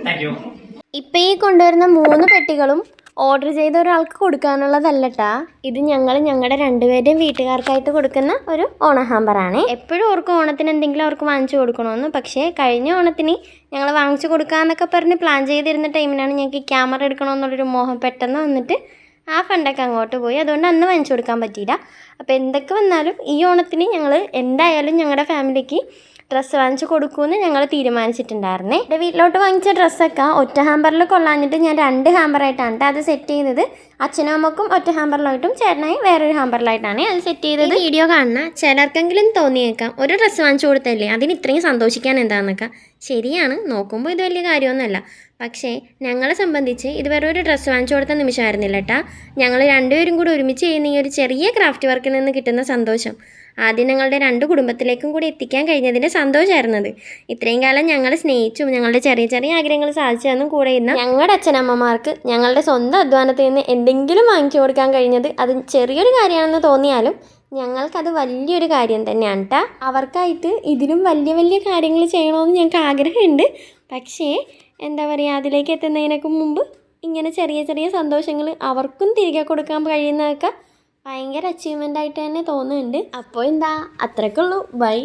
Thank you. ഇപ്പം ഈ കൊണ്ടുവരുന്ന 3 പെട്ടികളും ഓർഡർ ചെയ്ത ഒരാൾക്ക് കൊടുക്കാനുള്ളതല്ലട്ടാ. ഇത് ഞങ്ങളുടെ രണ്ടുപേരുടെയും വീട്ടുകാർക്കായിട്ട് കൊടുക്കുന്ന ഒരു ഓണഹാമ്പറാണ്. എപ്പോഴും ഓർക്കും ഓണത്തിന് എന്തെങ്കിലും അവർക്ക് വാങ്ങിച്ചു കൊടുക്കണമെന്ന്. പക്ഷേ കഴിഞ്ഞ ഓണത്തിന് ഞങ്ങൾ വാങ്ങിച്ചു കൊടുക്കാമെന്നൊക്കെ പറഞ്ഞ് പ്ലാൻ ചെയ്തിരുന്ന ടൈമിനാണ് ഞങ്ങൾക്ക് ക്യാമറ എടുക്കണമെന്നുള്ളൊരു മോഹം പെട്ടെന്ന് വന്നിട്ട് ആ ഫണ്ടൊക്കെ അങ്ങോട്ട് പോയി. അതുകൊണ്ട് അന്ന് വാങ്ങിച്ചു കൊടുക്കാൻ പറ്റിയില്ല. അപ്പോൾ എന്തൊക്കെ വന്നാലും ഈ ഓണത്തിന് ഞങ്ങൾ എന്തായാലും ഞങ്ങളുടെ ഫാമിലിക്ക് ഡ്രസ്സ് വാങ്ങിച്ച് കൊടുക്കുമെന്ന് ഞങ്ങൾ തീരുമാനിച്ചിട്ടുണ്ടായിരുന്നേ. എൻ്റെ വീട്ടിലോട്ട് വാങ്ങിച്ച ഡ്രസ്സൊക്കെ ഒറ്റ ഹാമ്പറിൽ കൊള്ളാഞ്ഞിട്ട് ഞാൻ 2 ഹാമ്പറായിട്ടാണ് അത് സെറ്റ് ചെയ്തത്. അച്ഛനും അമ്മക്കും ഒറ്റ ഹാമ്പറിലായിട്ടും ചേട്ടനായി വേറൊരു ഹാമ്പറിലായിട്ടാണ് അത് സെറ്റ് ചെയ്തത്. വീഡിയോ കാണുന്ന ചിലർക്കെങ്കിലും തോന്നിയേക്കാം ഒരു ഡ്രസ്സ് വാങ്ങിച്ചു കൊടുത്തല്ലേ അതിന് ഇത്രയും സന്തോഷിക്കാൻ എന്താണെന്നൊക്കെ. ശരിയാണ്, നോക്കുമ്പോൾ ഇത് വലിയ കാര്യമൊന്നുമല്ല. പക്ഷേ ഞങ്ങളെ സംബന്ധിച്ച് ഇത് വേറെ ഒരു ഡ്രസ്സ് വാങ്ങിച്ചു കൊടുത്ത നിമിഷമായിരുന്നില്ല കേട്ടാ. ഞങ്ങൾ രണ്ടുപേരും കൂടി ഒരുമിച്ച് ചെയ്യുന്ന ഈ ഒരു ചെറിയ ക്രാഫ്റ്റ് വർക്കിൽ നിന്ന് കിട്ടുന്ന സന്തോഷം ആദ്യം ഞങ്ങളുടെ 2 കുടുംബത്തിലേക്കും കൂടി എത്തിക്കാൻ കഴിഞ്ഞതിൻ്റെ സന്തോഷമായിരുന്നത്. ഇത്രയും കാലം ഞങ്ങൾ സ്നേഹിച്ചും ഞങ്ങളുടെ ചെറിയ ചെറിയ ആഗ്രഹങ്ങൾ സാധിച്ചു തന്നും കൂടെ ഇരുന്ന ഞങ്ങളുടെ അച്ഛനമ്മമാർക്ക് ഞങ്ങളുടെ സ്വന്തം അധ്വാനത്തിൽ നിന്ന് എന്തെങ്കിലും വാങ്ങിച്ചു കൊടുക്കാൻ കഴിഞ്ഞത് അത് ചെറിയൊരു കാര്യമാണെന്ന് തോന്നിയാലും ഞങ്ങൾക്കത് വലിയൊരു കാര്യം തന്നെയാണ് കേട്ടോ. അവർക്കായിട്ട് ഇതിലും വലിയ വലിയ കാര്യങ്ങൾ ചെയ്യണമെന്ന് ഞങ്ങൾക്ക് ആഗ്രഹമുണ്ട്. പക്ഷേ എന്താ പറയുക, അതിലേക്ക് എത്തുന്നതിനൊക്കെ മുമ്പ് ഇങ്ങനെ ചെറിയ ചെറിയ സന്തോഷങ്ങൾ അവർക്കും തിരികെ കൊടുക്കാൻ കഴിയുന്നതൊക്കെ ഭയങ്കര അച്ചീവ്മെൻ്റ് ആയിട്ട് തന്നെ തോന്നുന്നുണ്ട്. അപ്പോൾ എന്താ, അത്രയ്ക്കുള്ളൂ. ബൈ.